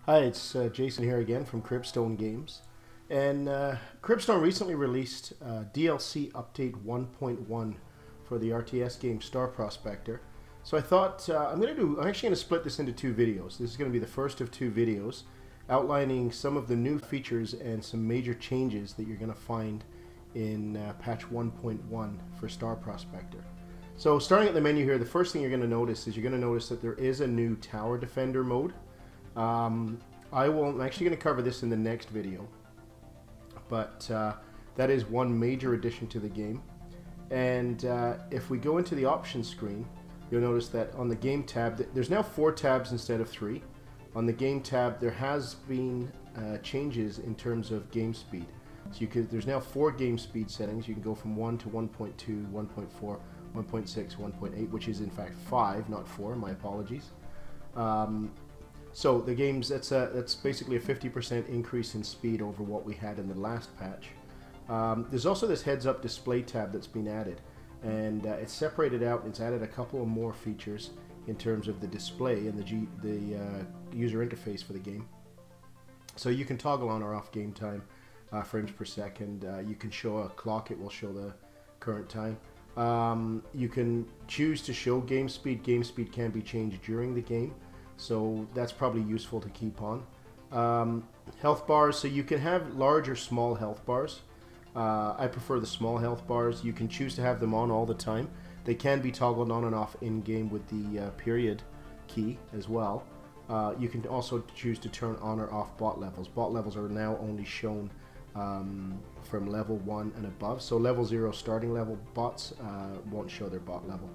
Hi, it's Jason here again from Cribstone Games. And Cribstone recently released DLC Update 1.1 for the RTS game Star Prospector. So I thought I'm actually going to split this into two videos. This is going to be the first of two videos outlining some of the new features and some major changes that you're going to find in patch 1.1 for Star Prospector. So starting at the menu here, the first thing you're going to notice is that there is a new Tower Defender mode. I'm actually going to cover this in the next video, but that is one major addition to the game. And if we go into the options screen, you'll notice that on the game tab, there's now 4 tabs instead of 3. On the game tab, there has been changes in terms of game speed. So there's now 4 game speed settings. You can go from 1 to 1.2, 1.4, 1.6, 1.8, which is in fact 5, not 4. My apologies. So the game's that's basically a 50% increase in speed over what we had in the last patch. There's also this heads-up display tab that's been added, and it's separated out. It's added a couple of more features in terms of the display and the user interface for the game. So you can toggle on or off game time, frames per second. You can show a clock; it will show the current time. You can choose to show game speed. Game speed can be changed during the game, so that's probably useful to keep on. Health bars, so you can have large or small health bars. I prefer the small health bars. You can choose to have them on all the time. They can be toggled on and off in-game with the period key as well. You can also choose to turn on or off bot levels. Bot levels are now only shown from level 1 and above. So level 0 starting level bots won't show their bot level.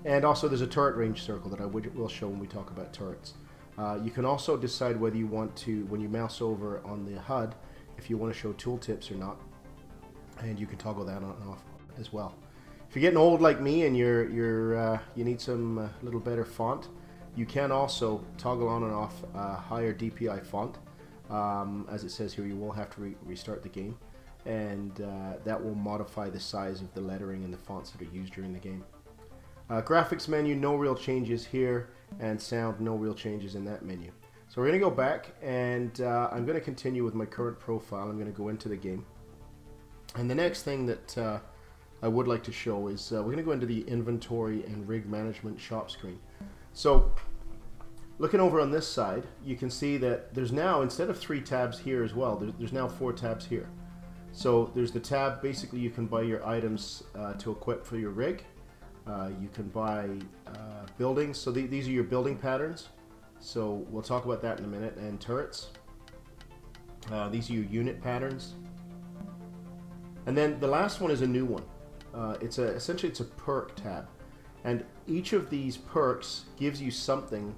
And also there's a turret range circle that I will show when we talk about turrets. You can also decide whether you want to, when you mouse over on the HUD, if you want to show tooltips or not. And you can toggle that on and off as well. If you're getting old like me and you need some little better font, you can also toggle on and off higher DPI font. As it says here, you will have to restart the game, and that will modify the size of the lettering and the fonts that are used during the game. Graphics menu, no real changes here, and sound, no real changes in that menu. So we're going to go back, and I'm going to continue with my current profile. I'm going to go into the game. And the next thing that I would like to show is we're going to go into the inventory and rig management shop screen. So looking over on this side, you can see that there's now, instead of 3 tabs here as well, there's now 4 tabs here. So there's the tab, basically you can buy your items to equip for your rig. You can buy buildings, so these are your building patterns. So we'll talk about that in a minute. And turrets. These are your unit patterns. And then the last one is a new one. Essentially it's a perk tab, and each of these perks gives you something,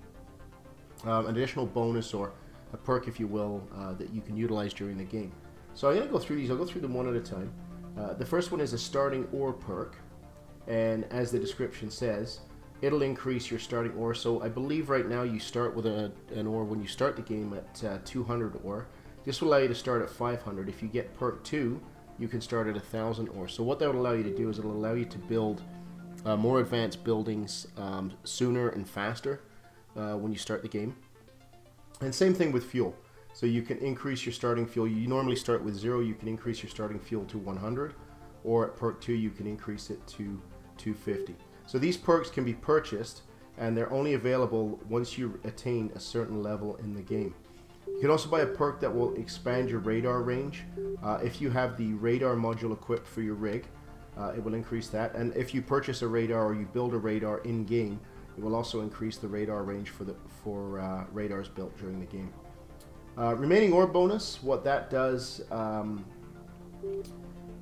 an additional bonus or a perk, if you will, that you can utilize during the game. So I'm going to go through these. I'll go through them one at a time. The first one is a starting ore perk, and as the description says, it'll increase your starting ore. So I believe right now you start with an ore when you start the game at 200 ore. This will allow you to start at 500. If you get perk 2, you can start at 1,000 ore. So what that will allow you to do is it'll allow you to build more advanced buildings sooner and faster when you start the game. And same thing with fuel. So you can increase your starting fuel. You normally start with 0. You can increase your starting fuel to 100, or at perk 2 you can increase it to 250. So these perks can be purchased, and they're only available once you attain a certain level in the game. You can also buy a perk that will expand your radar range. If you have the radar module equipped for your rig, it will increase that. And if you purchase a radar or you build a radar in-game, it will also increase the radar range for radars built during the game. Remaining ore bonus, what that does,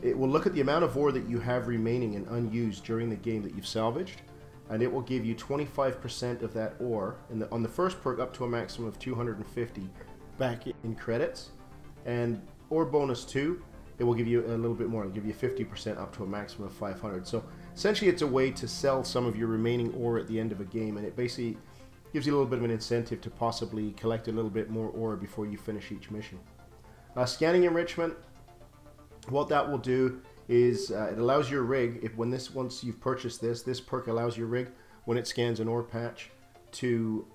it will look at the amount of ore that you have remaining and unused during the game that you've salvaged, and it will give you 25% of that ore on the first perk up to a maximum of 250 back in credits. And ore bonus 2, it will give you a little bit more. It'll give you 50% up to a maximum of 500. So essentially it's a way to sell some of your remaining ore at the end of a game, and it basically gives you a little bit of an incentive to possibly collect a little bit more ore before you finish each mission. Scanning enrichment, what that will do is it allows your rig, once you've purchased this perk allows your rig, when it scans an ore patch, to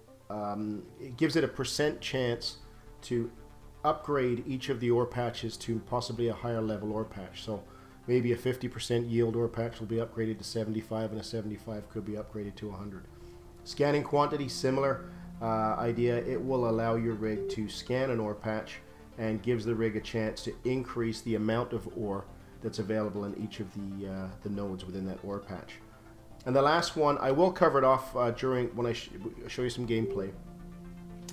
it gives it a % chance to upgrade each of the ore patches to possibly a higher level ore patch. So maybe a 50% yield ore patch will be upgraded to 75, and a 75 could be upgraded to 100. Scanning quantity, similar idea. It will allow your rig to scan an ore patch and gives the rig a chance to increase the amount of ore that's available in each of the nodes within that ore patch. And the last one, I will cover it off when I show you some gameplay,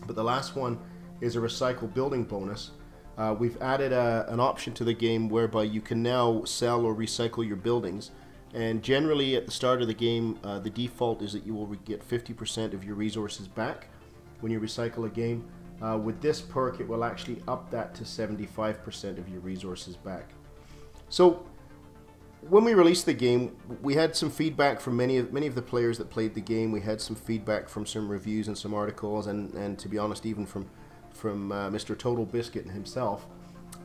but the last one is a recycle building bonus. We've added an option to the game whereby you can now sell or recycle your buildings, and generally at the start of the game the default is that you will get 50% of your resources back when you recycle a game. With this perk it will actually up that to 75% of your resources back. So when we released the game, we had some feedback from many of the players that played the game. We had some feedback from some reviews and some articles, and to be honest, even from Mr. Total Biscuit himself,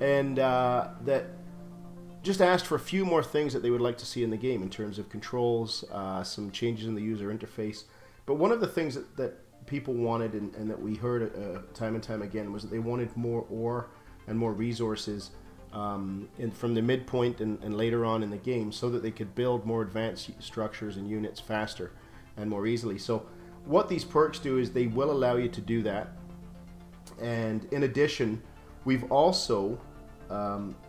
and that just asked for a few more things that they would like to see in the game in terms of controls, some changes in the user interface. But one of the things that people wanted, and that we heard time and time again, was that they wanted more ore and more resources from the midpoint and later on in the game, so that they could build more advanced structures and units faster and more easily. So what these perks do is they will allow you to do that. And in addition, we've also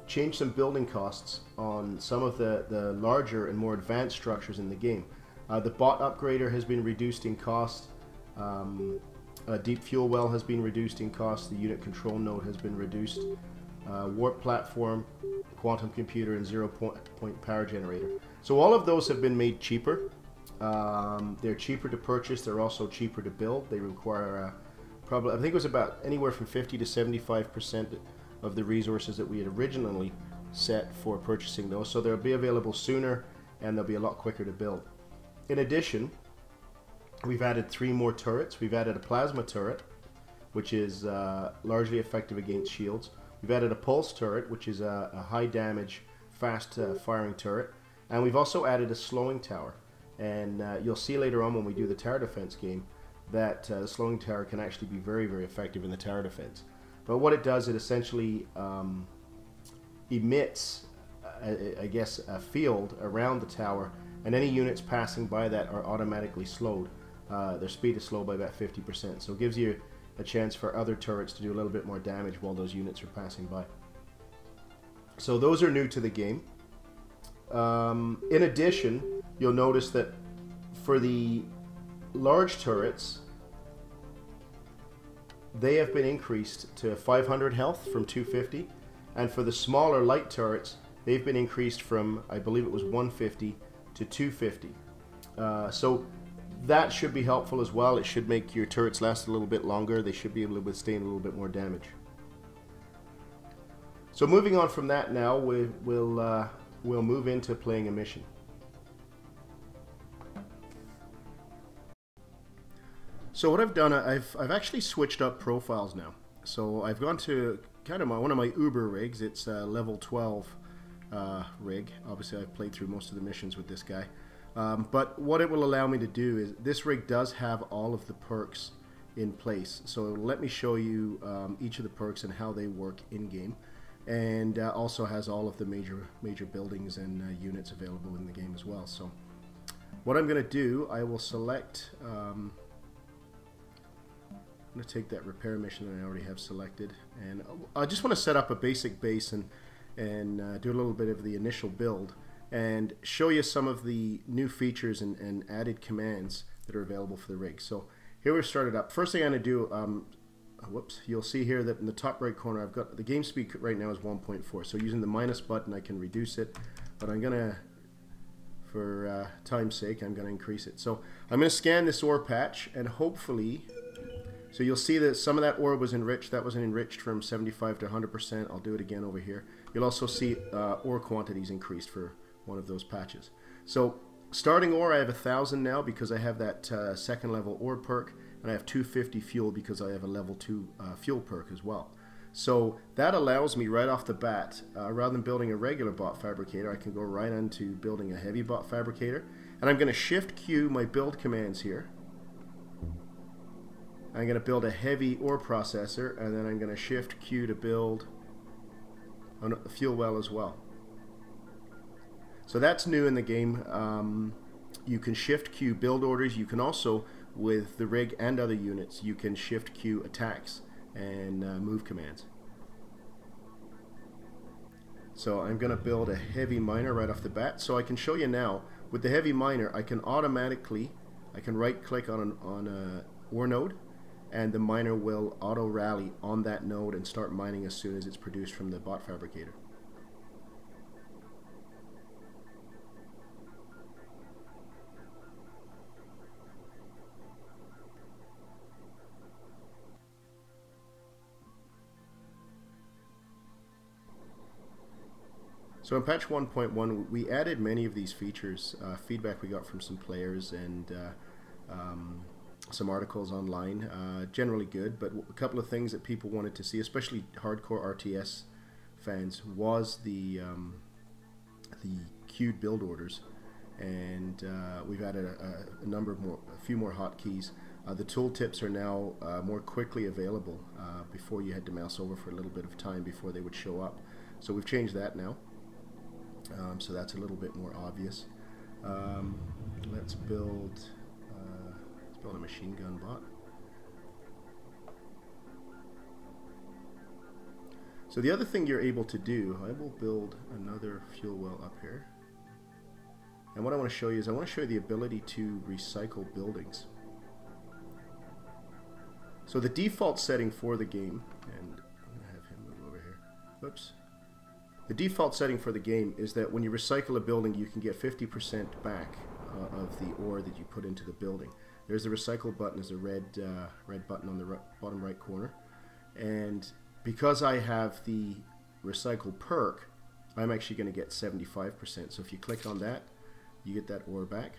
changed some building costs on some of the larger and more advanced structures in the game. The bot upgrader has been reduced in cost. A deep fuel well has been reduced in cost. The unit control node has been reduced. Warp platform, quantum computer, and 0-point power generator. So all of those have been made cheaper. They're cheaper to purchase. They're also cheaper to build. They require probably, I think it was about anywhere from 50 to 75% of the resources that we had originally set for purchasing those. So they'll be available sooner, and they'll be a lot quicker to build. In addition, we've added 3 more turrets. We've added a plasma turret, which is largely effective against shields. We've added a pulse turret, which is a high damage, fast firing turret. And we've also added a slowing tower. And you'll see later on when we do the tower defense game that the slowing tower can actually be very, very effective in the tower defense. But what it does, it essentially emits, I guess, a field around the tower, and any units passing by that are automatically slowed. Their speed is slowed by about 50%. So it gives you a chance for other turrets to do a little bit more damage while those units are passing by. So those are new to the game. In addition, you'll notice that for the large turrets, they have been increased to 500 health from 250, and for the smaller light turrets, they've been increased from, I believe it was 150 to 250. So that should be helpful as well. It should make your turrets last a little bit longer. They should be able to withstand a little bit more damage. So moving on from that now, we'll move into playing a mission. So what I've done, I've actually switched up profiles now. So I've gone to kind of one of my Uber rigs. It's a level 12 rig. Obviously I've played through most of the missions with this guy. But what it will allow me to do is, this rig does have all of the perks in place. So let me show you each of the perks and how they work in-game. And also has all of the major buildings and units available in the game as well. So what I'm going to do, I will select... I'm going to take that repair mission that I already have selected, and I just want to set up a basic base and do a little bit of the initial build and show you some of the new features and added commands that are available for the rig. So here we've started up. First thing I'm going to do, whoops, you'll see here that in the top right corner I've got the game speed right now is 1.4, so using the minus button I can reduce it, but I'm going to, for time's sake, I'm going to increase it. So I'm going to scan this ore patch, and hopefully... So you'll see that some of that ore was enriched. That was enriched from 75 to 100%. I'll do it again over here. You'll also see ore quantities increased for one of those patches. So starting ore, I have 1,000 now because I have that second level ore perk, and I have 250 fuel because I have a level 2 fuel perk as well. So that allows me right off the bat, rather than building a regular bot fabricator, I can go right into building a heavy bot fabricator. And I'm going to shift Q my build commands here. I'm going to build a heavy ore processor, and then I'm going to shift Q to build a fuel well as well. So that's new in the game. You can shift Q build orders. You can also, with the rig and other units, you can shift Q attacks and move commands. So I'm going to build a heavy miner right off the bat. So I can show you now, with the heavy miner, I can right click on a ore node, and the miner will auto rally on that node and start mining as soon as it's produced from the bot fabricator. So in patch 1.1, we added many of these features, feedback we got from some players and some articles online, generally good, but a couple of things that people wanted to see, especially hardcore RTS fans, was the queued build orders, and we've added a few more hotkeys. The tooltips are now more quickly available. Before you had to mouse over for a little bit of time before they would show up, so we've changed that now. So that's a little bit more obvious. Let's build a machine gun bot. So the other thing you're able to do, I will build another fuel well up here. And what I want to show you is I want to show you the ability to recycle buildings. So the default setting for the game, and I'm going to have him move over here. Whoops. The default setting for the game is that when you recycle a building, you can get 50% back of the ore that you put into the building. There's the recycle button, there's a red button on the bottom right corner. And because I have the recycle perk, I'm actually going to get 75%. So if you click on that, you get that ore back.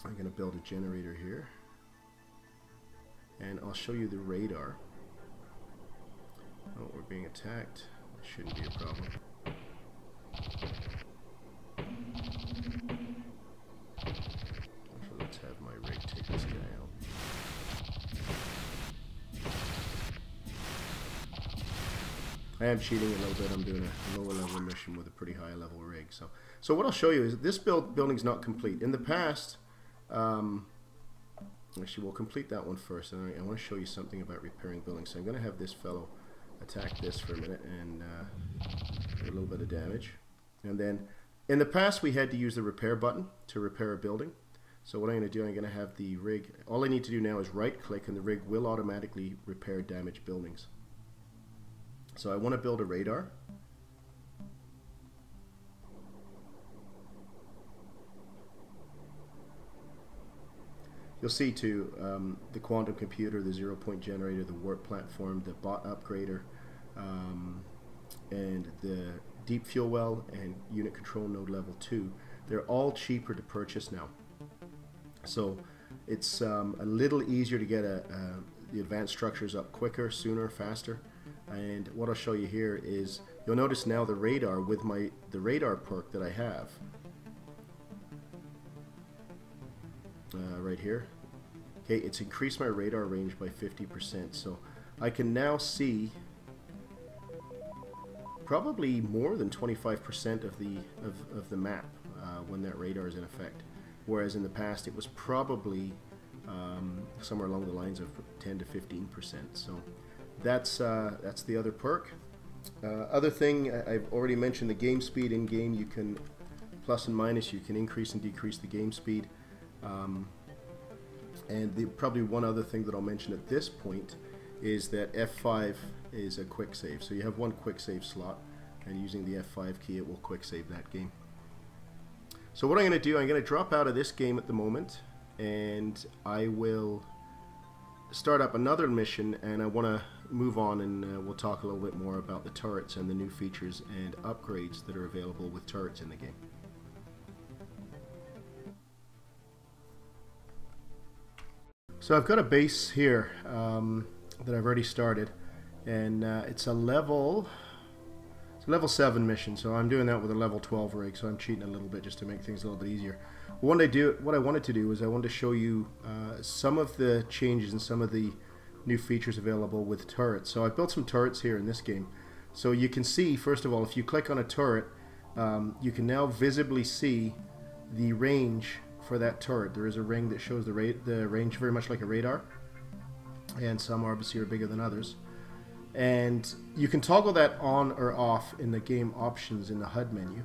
I'm going to build a generator here. And I'll show you the radar. Oh, we're being attacked. Shouldn't be a problem. So let's have my rig take this guy out. I am cheating a little bit. I'm doing a lower level mission with a pretty high level rig. So what I'll show you is this building's not complete. In the past, actually we'll complete that one first, and I want to show you something about repairing buildings. So I'm going to have this fellow attack this for a minute and do a little bit of damage. And then in the past we had to use the repair button to repair a building. So what I'm going to do, I'm going to have the rig, all I need to do now is right click and the rig will automatically repair damaged buildings. So I want to build a radar. You'll see too the quantum computer, the 0-point generator, the warp platform, the bot upgrader, and the deep fuel well and unit control node level 2. They're all cheaper to purchase now. So it's a little easier to get the advanced structures up quicker, sooner, faster. And what I'll show you here is, you'll notice now the radar with the radar perk that I have. Right here. Okay, it's increased my radar range by 50%, so I can now see probably more than 25% of the map when that radar is in effect, whereas in the past it was probably somewhere along the lines of 10 to 15%. So that's the other perk. Other thing, I've already mentioned the game speed. In game you can plus and minus, you can increase and decrease the game speed. And probably one other thing that I'll mention at this point is that F5 is a quick save. So you have one quick save slot, and using the F5 key it will quick save that game. So what I'm going to do, I'm going to drop out of this game at the moment, and I will start up another mission, and I want to move on and we'll talk a little bit more about the turrets and the new features and upgrades that are available with turrets in the game. So I've got a base here that I've already started, and it's a level It's a level 7 mission, so I'm doing that with a level 12 rig, so I'm cheating a little bit just to make things a little bit easier. What I wanted to do is I wanted to show you some of the changes and some of the new features available with turrets. So I built some turrets here in this game. So you can see, first of all, if you click on a turret, you can now visibly see the range for that turret. There is a ring that shows the range very much like a radar, and some obviously are bigger than others. And you can toggle that on or off in the game options in the HUD menu.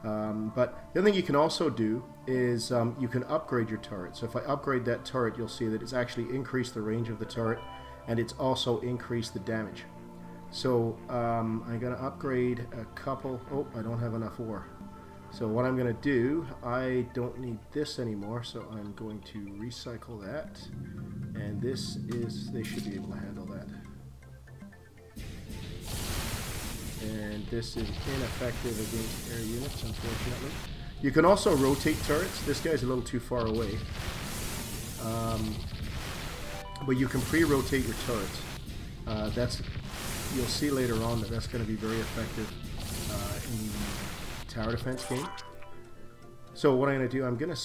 But the other thing you can also do is you can upgrade your turret. So if I upgrade that turret, you'll see that it's actually increased the range of the turret, and it's also increased the damage. So I'm going to upgrade a couple. Oh, I don't have enough ore. So what I'm going to do, I don't need this anymore, so I'm going to recycle that. And this is, they should be able to handle that. And this is ineffective against air units, unfortunately. You can also rotate turrets. This guy's a little too far away. But you can pre-rotate your turrets. You'll see later on that that's going to be very effective in the tower defense game. So what I'm going to do, I'm going to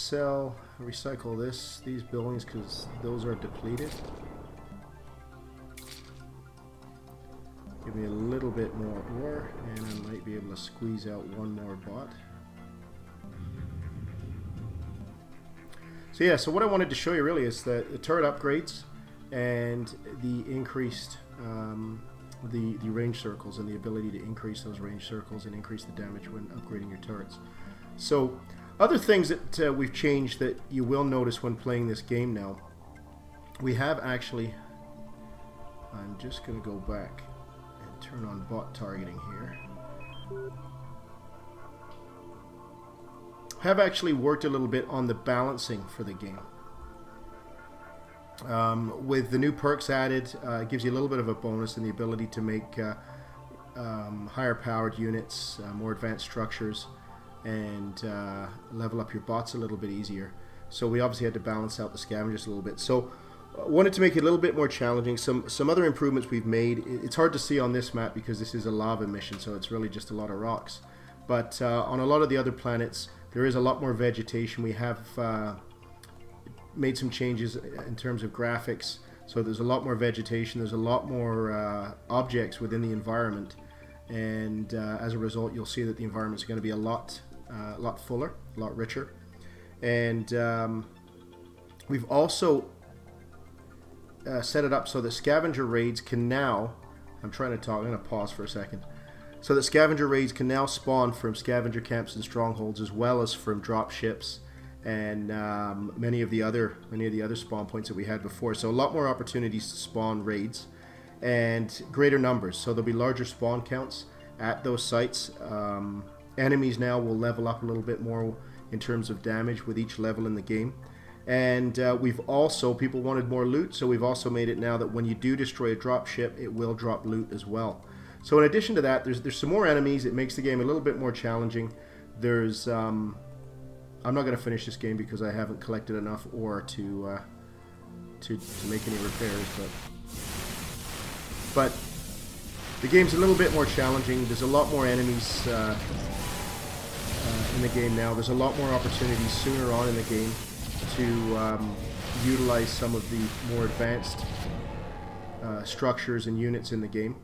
recycle these buildings because those are depleted. Give me a little bit more ore, and I might be able to squeeze out one more bot. So yeah, so what I wanted to show you really is the turret upgrades and the increased the range circles and the ability to increase those range circles and increase the damage when upgrading your turrets. So other things that we've changed that you will notice when playing this game now, we have actually, I'm just going to go back and turn on bot targeting here. Have actually worked a little bit on the balancing for the game. With the new perks added, it gives you a little bit of a bonus in the ability to make higher powered units, more advanced structures, and level up your bots a little bit easier. So we obviously had to balance out the scavengers a little bit. So wanted to make it a little bit more challenging. Some other improvements we've made. It's hard to see on this map because this is a lava mission, so it's really just a lot of rocks. But on a lot of the other planets, there is a lot more vegetation. We have made some changes in terms of graphics, so there's a lot more vegetation, there's a lot more objects within the environment, and as a result you'll see that the environment's going to be a lot fuller, a lot richer. And we've also set it up so that scavenger raids can now, I'm going to pause for a second, so that scavenger raids can now spawn from scavenger camps and strongholds as well as from drop ships and many of the other spawn points that we had before. So a lot more opportunities to spawn raids and greater numbers. So there'll be larger spawn counts at those sites. Enemies now will level up a little bit more in terms of damage with each level in the game. And we've also, people wanted more loot, so we've also made it now that when you do destroy a drop ship, it will drop loot as well. So in addition to that, there's some more enemies. It makes the game a little bit more challenging. There's I'm not going to finish this game because I haven't collected enough ore to make any repairs, but the game's a little bit more challenging. There's a lot more enemies in the game now. There's a lot more opportunities sooner on in the game to utilize some of the more advanced structures and units in the game.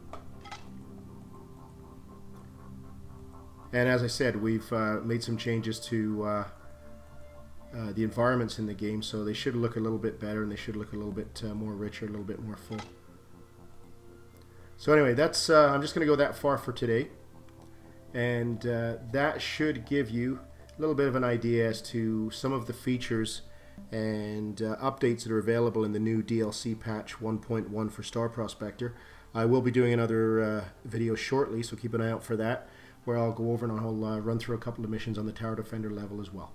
And as I said, we've made some changes to the environments in the game, so they should look a little bit better and they should look a little bit more richer, a little bit more full. So anyway, that's I'm just going to go that far for today, and that should give you a little bit of an idea as to some of the features and updates that are available in the new DLC patch 1.1 for Star Prospector. I will be doing another video shortly, so keep an eye out for that, where I'll go over and I'll run through a couple of missions on the Tower Defender level as well.